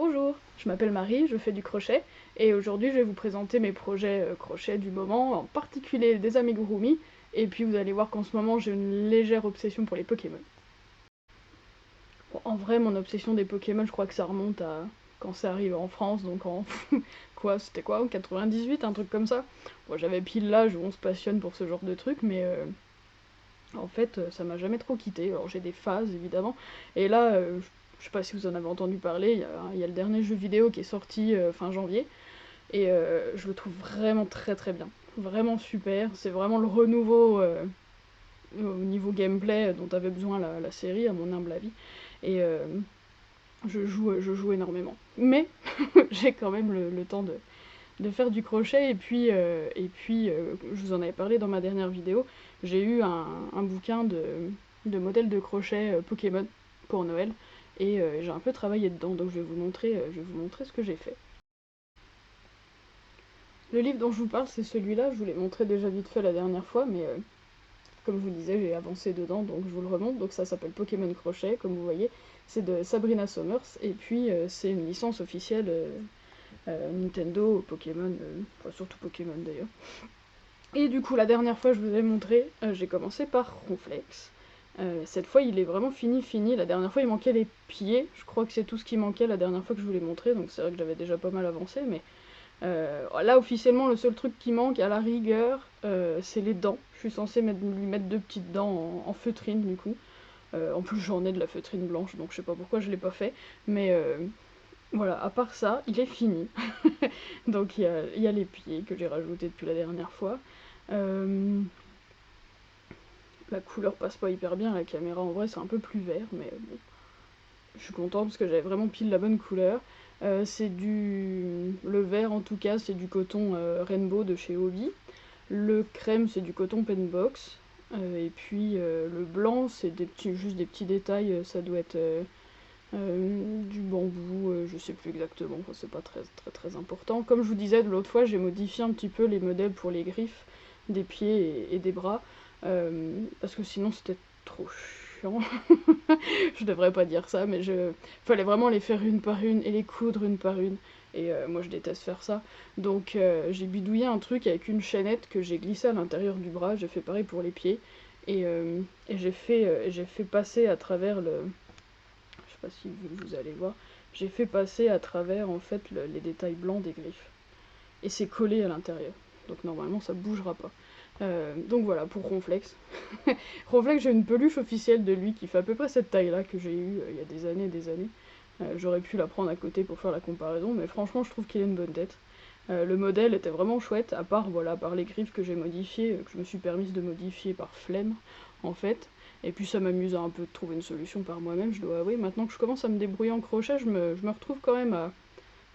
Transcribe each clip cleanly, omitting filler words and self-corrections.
Bonjour, je m'appelle Marie, je fais du crochet, et aujourd'hui je vais vous présenter mes projets crochet du moment, en particulier des amigurumi, et puis vous allez voir qu'en ce moment j'ai une légère obsession pour les Pokémon. Bon, en vrai, mon obsession des Pokémon, je crois que ça remonte à quand c'est arrivé en France, donc en c'était quoi, en 98, un truc comme ça. Bon, j'avais pile l'âge où on se passionne pour ce genre de truc, mais en fait, ça m'a jamais trop quitté. Alors j'ai des phases, évidemment, et là, je sais pas si vous en avez entendu parler, il y a le dernier jeu vidéo qui est sorti fin janvier, et je le trouve vraiment très très bien. Vraiment super, c'est vraiment le renouveau au niveau gameplay dont avait besoin la série, à mon humble avis. Et je joue énormément. Mais j'ai quand même le temps de faire du crochet, et puis je vous en avais parlé dans ma dernière vidéo, j'ai eu un bouquin de modèles de crochet Pokémon pour Noël, et j'ai un peu travaillé dedans, donc je vais vous montrer ce que j'ai fait. Le livre dont je vous parle, c'est celui-là, je vous l'ai montré déjà vite fait la dernière fois, mais comme je vous disais, j'ai avancé dedans, donc je vous le remonte. Donc ça s'appelle Pokémon Crochet, comme vous voyez, c'est de Sabrina Summers, et puis c'est une licence officielle Nintendo, Pokémon, enfin, surtout Pokémon d'ailleurs. Et du coup, la dernière fois, je vous ai montré, j'ai commencé par Ronflex. Cette fois, il est vraiment fini. La dernière fois, il manquait les pieds. Je crois que c'est tout ce qui manquait la dernière fois que je vous l'ai montré, donc c'est vrai que j'avais déjà pas mal avancé, mais là, officiellement, le seul truc qui manque, à la rigueur, c'est les dents. Je suis censée lui mettre deux petites dents en feutrine, du coup. En plus, j'en ai de la feutrine blanche, donc je sais pas pourquoi je l'ai pas fait, mais voilà, à part ça, il est fini. Donc il y a les pieds que j'ai rajoutés depuis la dernière fois. Euh, la couleur passe pas hyper bien à la caméra, en vrai c'est un peu plus vert, mais bon, je suis contente parce que j'avais vraiment pile la bonne couleur. Le vert en tout cas, c'est du coton Rainbow de chez Hobby. Le crème, c'est du coton Penbox. Et puis le blanc, c'est juste des petits détails, ça doit être du bambou, je sais plus exactement, enfin, c'est pas très, très très important. Comme je vous disais de l'autre fois, j'ai modifié un petit peu les modèles pour les griffes des pieds et des bras, parce que sinon c'était trop chiant. Je devrais pas dire ça, mais fallait vraiment les faire une par une et les coudre une par une. Et moi je déteste faire ça. Donc j'ai bidouillé un truc avec une chaînette que j'ai glissée à l'intérieur du bras, j'ai fait pareil pour les pieds. Et j'ai fait passer à travers je sais pas si vous allez voir, j'ai fait passer à travers en fait les détails blancs des griffes. Et c'est collé à l'intérieur. Donc normalement ça bougera pas. Donc voilà pour Ronflex. Ronflex, j'ai une peluche officielle de lui qui fait à peu près cette taille-là que j'ai eue il y a des années et des années. J'aurais pu la prendre à côté pour faire la comparaison, mais franchement je trouve qu'il a une bonne tête. Le modèle était vraiment chouette, à part, voilà, par les griffes que j'ai modifiées, que je me suis permise de modifier par flemme, en fait. Et puis ça m'amuse un peu de trouver une solution par moi-même, je dois avouer. Maintenant que je commence à me débrouiller en crochet, je me retrouve quand même à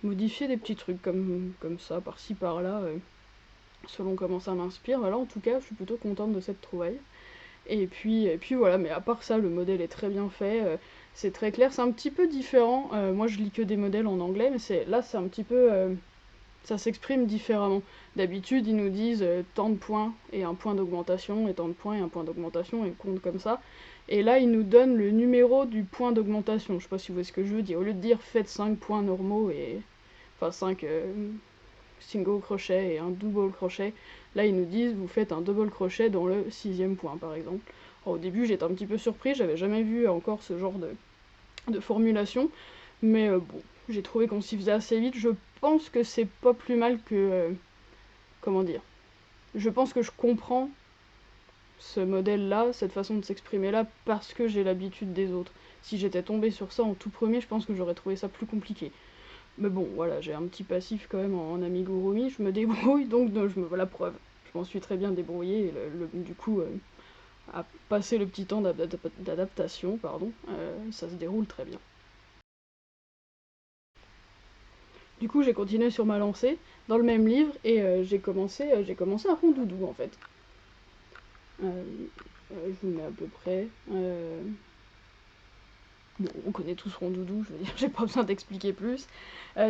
modifier des petits trucs comme ça, par-ci, par-là, selon comment ça m'inspire. Voilà, en tout cas, je suis plutôt contente de cette trouvaille. Et puis voilà, mais à part ça, le modèle est très bien fait, c'est très clair, c'est un petit peu différent. Moi, je lis que des modèles en anglais, mais là, c'est un petit peu ça s'exprime différemment. D'habitude, ils nous disent tant de points et un point d'augmentation, et tant de points et un point d'augmentation, et ils comptent comme ça. Et là, ils nous donnent le numéro du point d'augmentation. Je sais pas si vous voyez ce que je veux dire. Au lieu de dire faites 5 points normaux et. Enfin, 5 single crochet et un double crochet, là, ils nous disent vous faites un double crochet dans le 6e point, par exemple. Alors, au début, j'étais un petit peu surprise, j'avais jamais vu encore ce genre de formulation. Mais bon, j'ai trouvé qu'on s'y faisait assez vite. Je pense que c'est pas plus mal que. Comment dire? Je pense que je comprends ce modèle-là, cette façon de s'exprimer-là, parce que j'ai l'habitude des autres. Si j'étais tombée sur ça en tout premier, je pense que j'aurais trouvé ça plus compliqué. Mais bon, voilà, j'ai un petit passif quand même en amigurumi, je me débrouille, donc je me vois la preuve. Je m'en suis très bien débrouillée, et du coup, à passer le petit temps d'adaptation, pardon, ça se déroule très bien. Du coup, j'ai continué sur ma lancée dans le même livre et j'ai commencé un rondoudou en fait. Euh, je vous mets à peu près. Bon, on connaît tous rondoudou, je veux dire, j'ai pas besoin d'expliquer plus.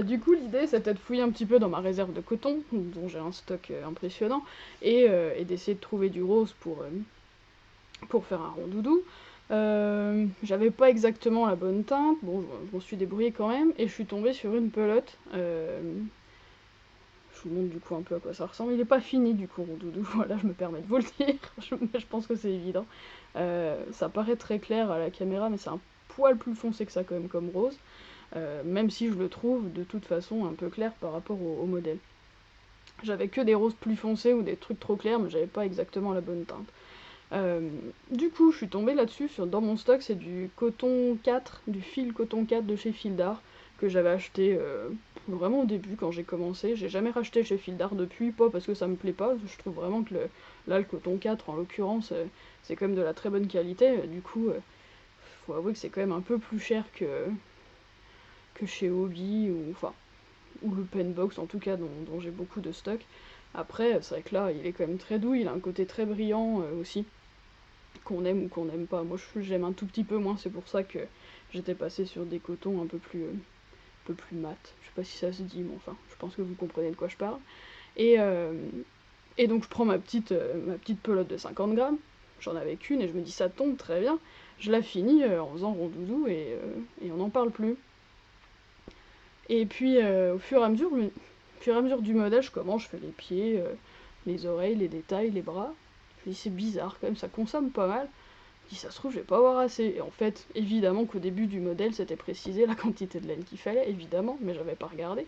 Du coup, l'idée c'était de fouiller un petit peu dans ma réserve de coton, dont j'ai un stock impressionnant, et d'essayer de trouver du rose pour faire un rondoudou. J'avais pas exactement la bonne teinte, bon je m'en suis débrouillée quand même, et je suis tombée sur une pelote. Je vous montre du coup un peu à quoi ça ressemble. Il est pas fini du coup Rondoudou, voilà, je me permets de vous le dire, je pense que c'est évident. Ça paraît très clair à la caméra, mais c'est un poil plus foncé que ça quand même comme rose, même si je le trouve de toute façon un peu clair par rapport au modèle. J'avais que des roses plus foncées ou des trucs trop clairs, mais j'avais pas exactement la bonne teinte. Du coup, je suis tombée là-dessus, dans mon stock, c'est du coton 4, du fil coton 4 de chez Fil d'Art, que j'avais acheté vraiment au début quand j'ai commencé. J'ai jamais racheté chez Fil d'Art depuis, pas parce que ça me plaît pas, je trouve vraiment que là, le coton 4, en l'occurrence, c'est quand même de la très bonne qualité. Du coup, faut avouer que c'est quand même un peu plus cher que chez Hobby, ou le Penbox en tout cas, dont j'ai beaucoup de stock. Après, c'est vrai que là, il est quand même très doux, il a un côté très brillant aussi, qu'on aime ou qu'on n'aime pas. Moi, j'aime un tout petit peu moins, c'est pour ça que j'étais passée sur des cotons un peu plus mat. Je sais pas si ça se dit, mais enfin, je pense que vous comprenez de quoi je parle. Et, euh, et donc, je prends ma petite pelote de 50 grammes, j'en avais qu'une, et je me dis, ça tombe très bien. Je la finis en faisant rondoudou, et on n'en parle plus. Et puis, au fur et à mesure du modèle, je commence, je fais les pieds, les oreilles, les détails, les bras. Je me dis, c'est bizarre quand même, ça consomme pas mal. Je dis, ça se trouve, je vais pas avoir assez. Et en fait, évidemment qu'au début du modèle, c'était précisé la quantité de laine qu'il fallait, évidemment, mais j'avais pas regardé.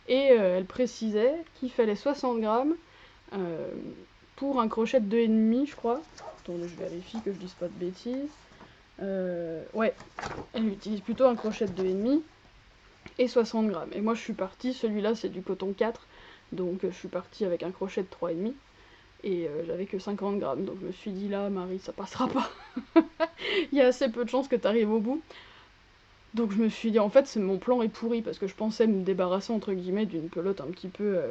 Et elle précisait qu'il fallait 60 grammes euh, pour un crochet de 2,5, je crois. Attendez, je vérifie que je dise pas de bêtises. Ouais, elle utilise plutôt un crochet de 2,5 et 60 grammes. Et moi, je suis partie, celui-là, c'est du coton 4, donc je suis partie avec un crochet de 3,5. Et j'avais que 50 grammes, donc je me suis dit là, Marie, ça passera pas. Il y a assez peu de chances que t'arrives au bout. Donc je me suis dit, en fait, mon plan est pourri, parce que je pensais me débarrasser, entre guillemets, d'une pelote un petit peu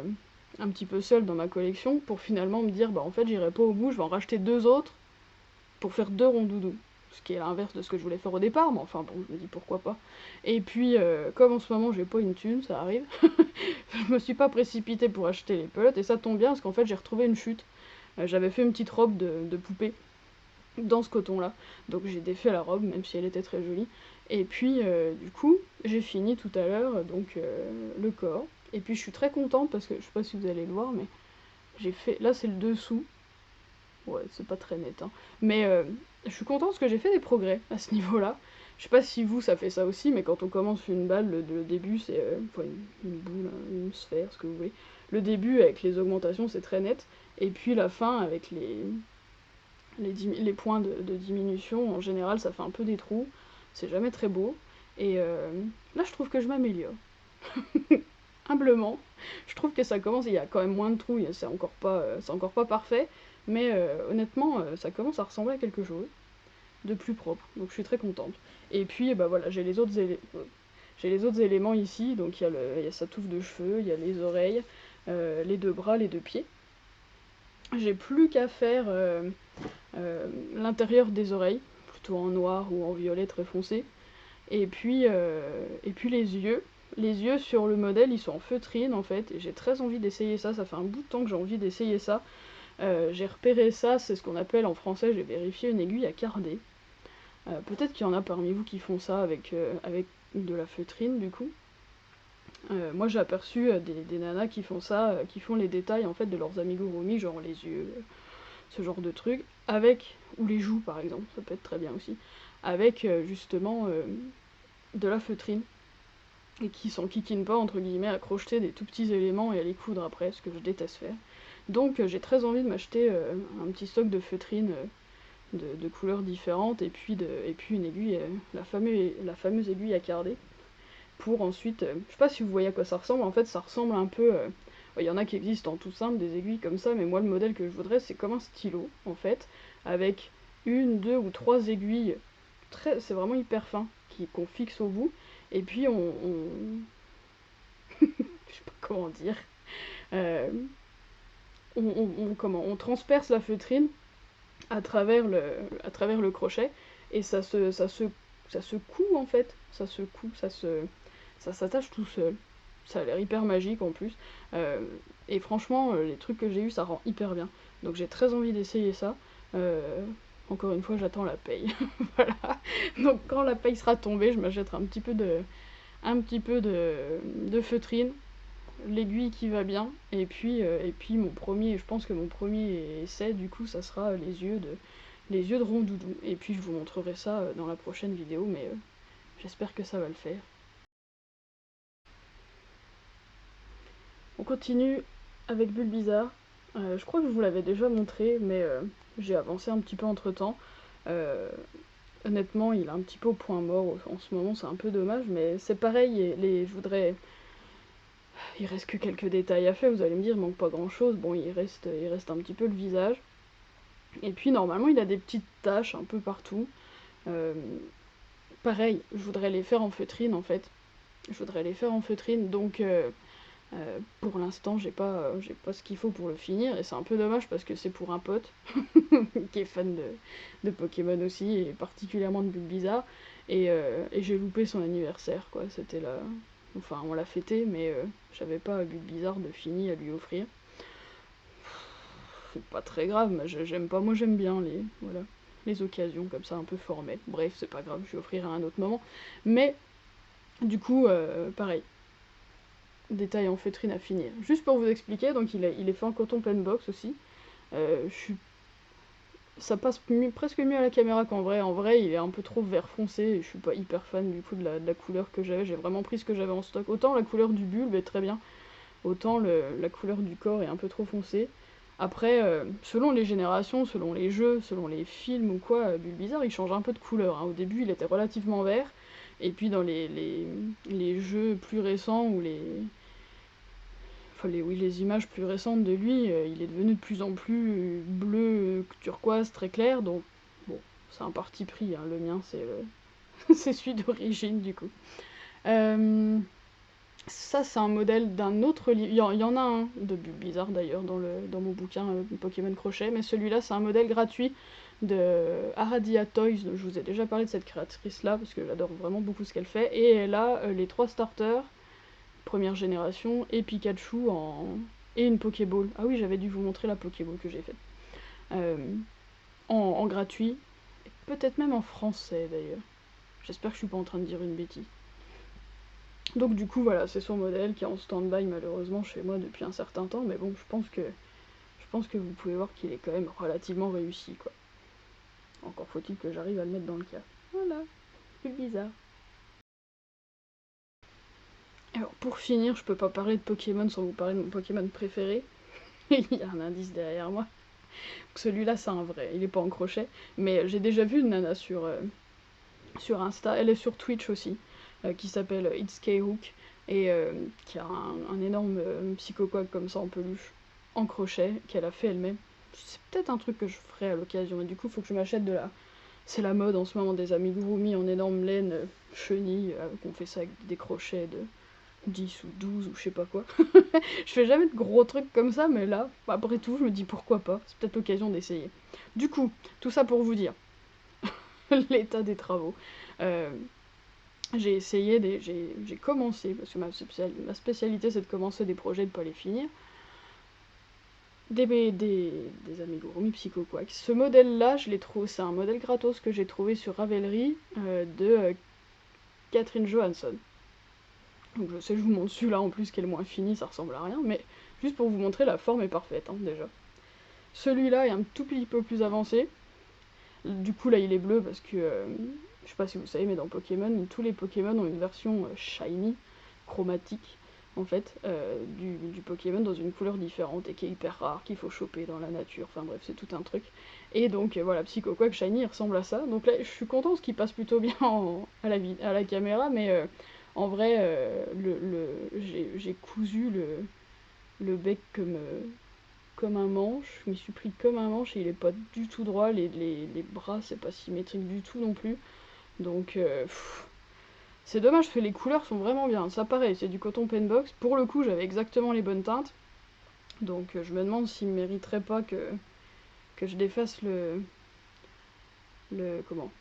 seule dans ma collection, pour finalement me dire, bah en fait, j'irai pas au bout, je vais en racheter deux autres, pour faire deux rondoudous. Ce qui est l'inverse de ce que je voulais faire au départ, mais enfin bon, je me dis pourquoi pas. Et puis, comme en ce moment j'ai pas une thune, ça arrive, je me suis pas précipitée pour acheter les pelotes, et ça tombe bien, parce qu'en fait j'ai retrouvé une chute. J'avais fait une petite robe de poupée dans ce coton-là, donc j'ai défait la robe, même si elle était très jolie. Et puis, du coup, j'ai fini tout à l'heure, donc le corps. Et puis je suis très contente, parce que je sais pas si vous allez le voir, mais j'ai fait... Là c'est le dessous, ouais, c'est pas très net, hein. Mais je suis contente parce que j'ai fait des progrès à ce niveau-là. Je sais pas si vous, ça fait ça aussi, mais quand on commence une balle, le début, c'est enfin, une boule, hein, une sphère, ce que vous voulez. Le début, avec les augmentations, c'est très net. Et puis la fin, avec les points de diminution, en général, ça fait un peu des trous. C'est jamais très beau. Et là, je trouve que je m'améliore. Humblement. Je trouve que ça commence, il y a quand même moins de trous, c'est encore pas parfait. Mais honnêtement, ça commence à ressembler à quelque chose de plus propre, donc je suis très contente. Et puis, bah voilà, j'ai les autres éléments ici, donc il y a sa touffe de cheveux, il y a les oreilles, les deux bras, les deux pieds. J'ai plus qu'à faire l'intérieur des oreilles, plutôt en noir ou en violet très foncé. Et puis les yeux. Les yeux sur le modèle, ils sont en feutrine en fait, et j'ai très envie d'essayer ça, ça fait un bout de temps que j'ai envie d'essayer ça. J'ai repéré ça, c'est ce qu'on appelle en français, j'ai vérifié, une aiguille à carder. Peut-être qu'il y en a parmi vous qui font ça avec de la feutrine du coup. Moi j'ai aperçu des nanas qui font ça, qui font les détails en fait de leurs amigurumi, genre les yeux, ce genre de trucs, ou les joues par exemple, ça peut être très bien aussi, avec justement de la feutrine, et qui s'enquiquinent pas entre guillemets à crocheter des tout petits éléments et à les coudre après, ce que je déteste faire. Donc j'ai très envie de m'acheter un petit stock de feutrine de couleurs différentes, et puis une aiguille, la fameuse aiguille à carder, pour ensuite, je sais pas si vous voyez à quoi ça ressemble, en fait ça ressemble un peu, il y en a qui existent en tout simple, des aiguilles comme ça, mais moi le modèle que je voudrais c'est comme un stylo en fait, avec une, deux ou trois aiguilles, c'est vraiment hyper fin, qu'on fixe au bout, et puis je sais pas comment dire, euh, on transperce la feutrine à travers le crochet, et ça se coud en fait, ça s'attache tout seul. Ça a l'air hyper magique en plus. Euh, et franchement, les trucs que j'ai eu, ça rend hyper bien. Donc j'ai très envie d'essayer ça. Euh, Encore une fois, j'attends la paye. Voilà. Donc quand la paye sera tombée, je m'achèterai un petit peu de feutrine, l'aiguille qui va bien, et puis je pense que mon premier essai, du coup, ça sera les yeux de Rondoudou. Et puis je vous montrerai ça dans la prochaine vidéo, mais j'espère que ça va le faire. On continue avec Bulbizarre. Je crois que je vous l'avais déjà montré, mais j'ai avancé un petit peu entre temps. Honnêtement, il est un petit peu au point mort en ce moment, c'est un peu dommage, mais c'est pareil, je voudrais... Il reste que quelques détails à faire, vous allez me dire, il manque pas grand chose. Bon, il reste un petit peu le visage. Et puis normalement, il a des petites taches un peu partout. Euh, Pareil, je voudrais les faire en feutrine en fait. Je voudrais les faire en feutrine, donc pour l'instant, j'ai pas ce qu'il faut pour le finir, et c'est un peu dommage parce que c'est pour un pote qui est fan de Pokémon aussi, et particulièrement de Bulbizarre, et j'ai loupé son anniversaire, quoi. C'était là. Enfin, on l'a fêté, mais j'avais pas Bulbizarre de fini à lui offrir. C'est pas très grave, mais j'aime pas, moi j'aime bien voilà, les occasions comme ça un peu formelles. Bref, c'est pas grave, je lui offrirai à un autre moment. Mais du coup, pareil, détail en feutrine à finir. Juste pour vous expliquer, donc il est fait en coton penbox aussi. Je suis Ça passe presque mieux à la caméra qu'en vrai. En vrai, il est un peu trop vert foncé et je suis pas hyper fan du coup de la couleur que j'avais. J'ai vraiment pris ce que j'avais en stock. Autant la couleur du bulbe est très bien, autant la couleur du corps est un peu trop foncée. Après, selon les générations, selon les jeux, selon les films ou quoi, Bulbizarre il change un peu de couleur, hein. Au début, il était relativement vert, et puis dans les jeux plus récents ou les images plus récentes de lui, il est devenu de plus en plus bleu turquoise très clair, donc bon, c'est un parti pris, hein. Le mien c'est celui d'origine du coup. Ça c'est un modèle d'un autre livre, il y en a un de Bulbizarre d'ailleurs dans mon bouquin Pokémon Crochet, mais celui-là c'est un modèle gratuit de Aradia Toys, je vous ai déjà parlé de cette créatrice là parce que j'adore vraiment beaucoup ce qu'elle fait, et elle a les 3 starters première génération, et Pikachu et une Pokéball. Ah oui, j'avais dû vous montrer la Pokéball que j'ai faite. Euh, en gratuit, peut-être même en français d'ailleurs. J'espère que je suis pas en train de dire une bêtise. Donc du coup voilà, c'est son modèle qui est en stand-by malheureusement chez moi depuis un certain temps, mais bon, je pense que vous pouvez voir qu'il est quand même relativement réussi, quoi. Encore faut-il que j'arrive à le mettre dans le cadre. Voilà, c'est bizarre. Alors pour finir, je peux pas parler de Pokémon sans vous parler de mon Pokémon préféré. Il y a un indice derrière moi. Celui-là, c'est un vrai, il est pas en crochet. Mais j'ai déjà vu une nana sur Insta, elle est sur Twitch aussi, qui s'appelle It's K-Hook, et qui a un énorme psychoquack comme ça en peluche, en crochet, qu'elle a fait elle-même. C'est peut-être un truc que je ferai à l'occasion, et du coup, il faut que je m'achète de la... C'est la mode en ce moment des amigurumi en énorme laine chenille, qu'on fait ça avec des crochets de 10 ou 12 ou je sais pas quoi. Je fais jamais de gros trucs comme ça, mais là, après tout, je me dis pourquoi pas, c'est peut-être l'occasion d'essayer. Du coup, tout ça pour vous dire l'état des travaux. Euh, j'ai commencé, parce que ma spécialité c'est de commencer des projets et de pas les finir, des amigurumi Psycho Quack. Ce modèle-là, je l'ai trouvé, c'est un modèle gratos que j'ai trouvé sur Ravelry de Catherine Johansson. Donc je sais, je vous montre celui-là en plus qui est le moins fini, ça ressemble à rien, mais juste pour vous montrer, la forme est parfaite, hein, déjà. Celui-là est un tout petit peu plus avancé. Du coup, là, il est bleu parce que, je sais pas si vous savez, mais dans Pokémon, tous les Pokémon ont une version shiny, chromatique, en fait, du Pokémon dans une couleur différente et qui est hyper rare, qu'il faut choper dans la nature. Enfin bref, c'est tout un truc. Et donc, voilà, Psycho Quack Shiny, il ressemble à ça. Donc là, je suis contente parce qu'il passe plutôt bien à la caméra, mais en vrai, j'ai cousu le bec comme un manche, je m'y suis pris comme un manche et il est pas du tout droit, les bras c'est pas symétrique du tout non plus, donc c'est dommage parce que les couleurs sont vraiment bien, ça pareil, c'est du coton penbox, pour le coup j'avais exactement les bonnes teintes, donc je me demande s'il mériterait pas que je défasse le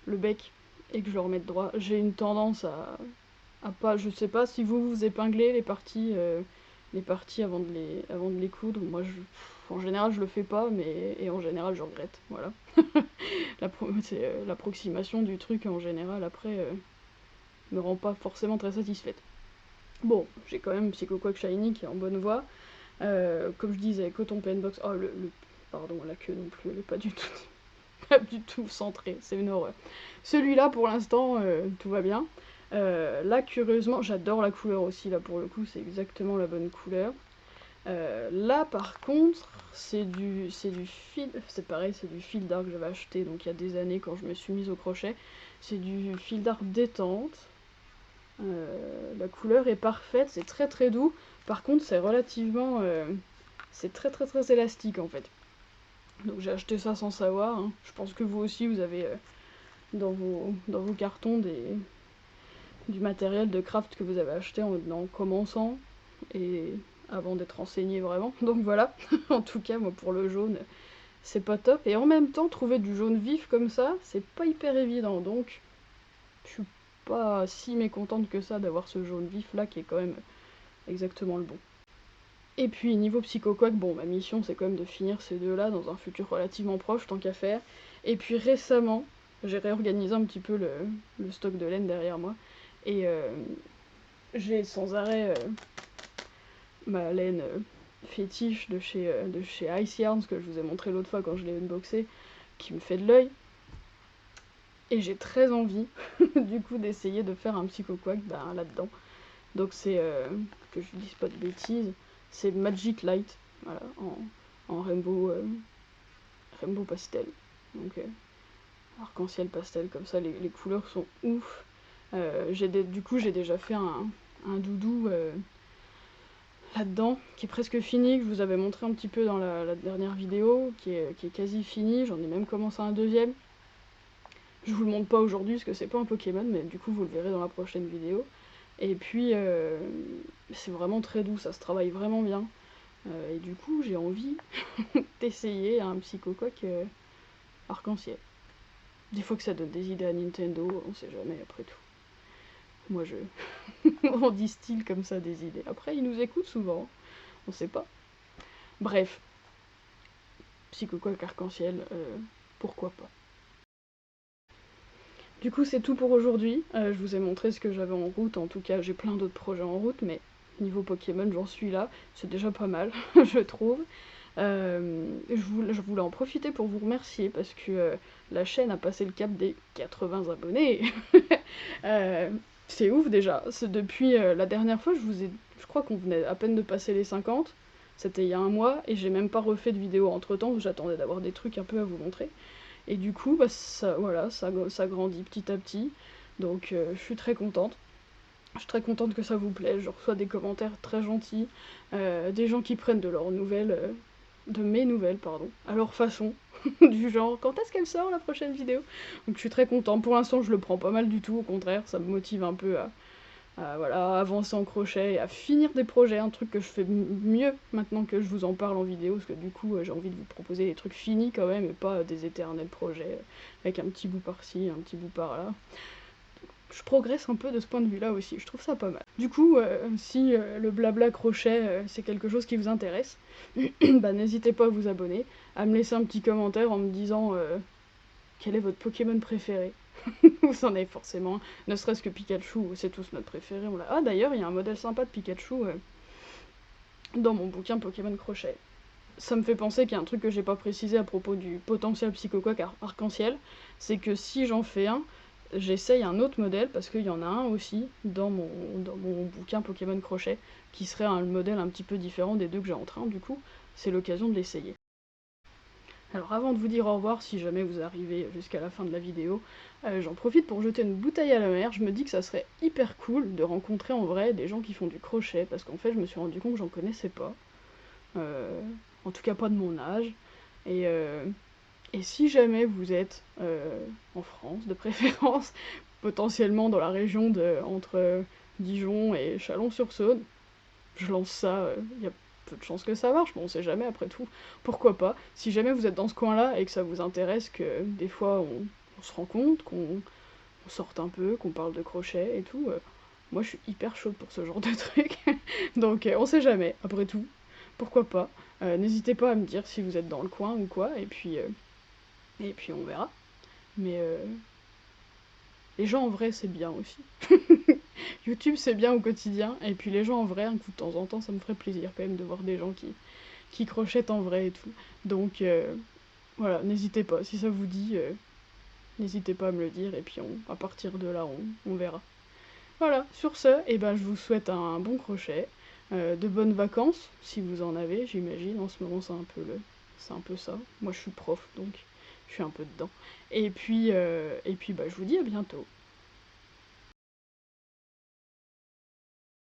bec et que je le remette droit. J'ai une tendance à pas, je sais pas si vous épinglez les parties les parties avant de les coudre. Moi, en général, je le fais pas, et en général, je regrette. Voilà. L'approximation du truc, en général, après, me rend pas forcément très satisfaite. Bon, j'ai quand même Psycho Quack Shiny qui est en bonne voie. Comme je disais, Coton Penbox. Oh, pardon, la queue non plus, elle est pas du tout, pas du tout centrée, c'est une horreur. Celui-là, pour l'instant, tout va bien. Là, curieusement, j'adore la couleur aussi, là, pour le coup, c'est exactement la bonne couleur. Là, par contre, c'est pareil, c'est du fil d'art que j'avais acheté, donc il y a des années, quand je me suis mise au crochet. C'est du fil d'art détente. La couleur est parfaite, c'est très très doux. Par contre, c'est relativement... c'est très très très élastique, en fait. Donc j'ai acheté ça sans savoir, hein. Je pense que vous aussi, vous avez dans vos cartons du matériel de craft que vous avez acheté en commençant et avant d'être enseigné vraiment. Donc voilà, en tout cas, moi pour le jaune, c'est pas top. Et en même temps, trouver du jaune vif comme ça, c'est pas hyper évident. Donc je suis pas si mécontente que ça d'avoir ce jaune vif là qui est quand même exactement le bon. Et puis niveau Psycho Quack, bon, ma mission c'est quand même de finir ces deux là dans un futur relativement proche, tant qu'à faire. Et puis récemment, j'ai réorganisé un petit peu le stock de laine derrière moi. Et j'ai sans arrêt ma laine fétiche de chez Ice Yarns, que je vous ai montré l'autre fois quand je l'ai unboxé, qui me fait de l'œil. Et j'ai très envie, du coup, d'essayer de faire un Psycho Quack là-dedans. Donc c'est, que je dise pas de bêtises, c'est Magic Light, voilà, en rainbow, rainbow pastel. Donc arc-en-ciel pastel, comme ça, les couleurs sont ouf. Du coup, j'ai déjà fait un doudou là-dedans, qui est presque fini, que je vous avais montré un petit peu dans la dernière vidéo, qui est quasi fini. J'en ai même commencé un deuxième. Je vous le montre pas aujourd'hui, parce que c'est pas un Pokémon, mais du coup, vous le verrez dans la prochaine vidéo. Et puis, c'est vraiment très doux, ça se travaille vraiment bien. Et du coup, j'ai envie d'essayer un Psycho Quack arc-en-ciel. Des fois que ça donne des idées à Nintendo, on sait jamais après tout. Moi, on distille comme ça des idées. Après, ils nous écoutent souvent, on sait pas. Bref, Psycho Quack arc-en-ciel, pourquoi pas. Du coup, c'est tout pour aujourd'hui. Je vous ai montré ce que j'avais en route. En tout cas, j'ai plein d'autres projets en route, mais niveau Pokémon, j'en suis là. C'est déjà pas mal, je trouve. Je voulais en profiter pour vous remercier parce que la chaîne a passé le cap des 80 abonnés. C'est ouf déjà. C'est depuis la dernière fois, je crois qu'on venait à peine de passer les 50. C'était il y a un mois et j'ai même pas refait de vidéo entre temps. J'attendais d'avoir des trucs un peu à vous montrer. Et du coup, voilà, ça grandit petit à petit. Donc je suis très contente. Je suis très contente que ça vous plaise. Je reçois des commentaires très gentils, des gens qui prennent de leurs nouvelles, de mes nouvelles, pardon, à leur façon, du genre quand est-ce qu'elle sort la prochaine vidéo. Donc je suis très contente. Pour l'instant, je le prends pas mal du tout. Au contraire, ça me motive un peu à avancer en crochet et à finir des projets, un truc que je fais mieux maintenant que je vous en parle en vidéo, parce que du coup j'ai envie de vous proposer des trucs finis quand même, et pas des éternels projets avec un petit bout par-ci, un petit bout par-là. Je progresse un peu de ce point de vue-là aussi, je trouve ça pas mal. Du coup, si le blabla crochet c'est quelque chose qui vous intéresse, n'hésitez pas à vous abonner, à me laisser un petit commentaire en me disant quel est votre Pokémon préféré. Vous en avez forcément un, ne serait-ce que Pikachu, c'est tous notre préféré. Ah d'ailleurs, il y a un modèle sympa de Pikachu dans mon bouquin Pokémon Crochet. Ça me fait penser qu'il y a un truc que j'ai pas précisé à propos du potentiel Psycho Quack arc-en-ciel, c'est que si j'en fais un, j'essaye un autre modèle, parce qu'il y en a un aussi dans mon bouquin Pokémon Crochet, qui serait un modèle un petit peu différent des deux que j'ai en train, du coup, c'est l'occasion de l'essayer. Alors avant de vous dire au revoir, si jamais vous arrivez jusqu'à la fin de la vidéo, j'en profite pour jeter une bouteille à la mer. Je me dis que ça serait hyper cool de rencontrer en vrai des gens qui font du crochet, parce qu'en fait je me suis rendu compte que j'en connaissais pas. En tout cas pas de mon âge. Et si jamais vous êtes en France de préférence, potentiellement dans la région entre Dijon et Chalon-sur-Saône, je lance ça, il y a peu de chances que ça marche, mais on sait jamais après tout, pourquoi pas. Si jamais vous êtes dans ce coin-là et que ça vous intéresse, que des fois on se rend compte, qu'on sorte un peu, qu'on parle de crochet et tout, Moi, je suis hyper chaude pour ce genre de truc. Donc, on sait jamais, après tout. Pourquoi pas. N'hésitez pas à me dire si vous êtes dans le coin ou quoi, et puis on verra. Mais les gens en vrai, c'est bien aussi. YouTube, c'est bien au quotidien, et puis les gens en vrai, un coup de temps en temps, ça me ferait plaisir quand même de voir des gens qui crochettent en vrai et tout. Donc, voilà, n'hésitez pas. Si ça vous dit, n'hésitez pas à me le dire, et puis à partir de là, on verra. Voilà, sur ce, eh ben, je vous souhaite un bon crochet, de bonnes vacances, si vous en avez, j'imagine. En ce moment, c'est un peu ça. Moi, je suis prof, donc je suis un peu dedans. Et puis bah, je vous dis à bientôt.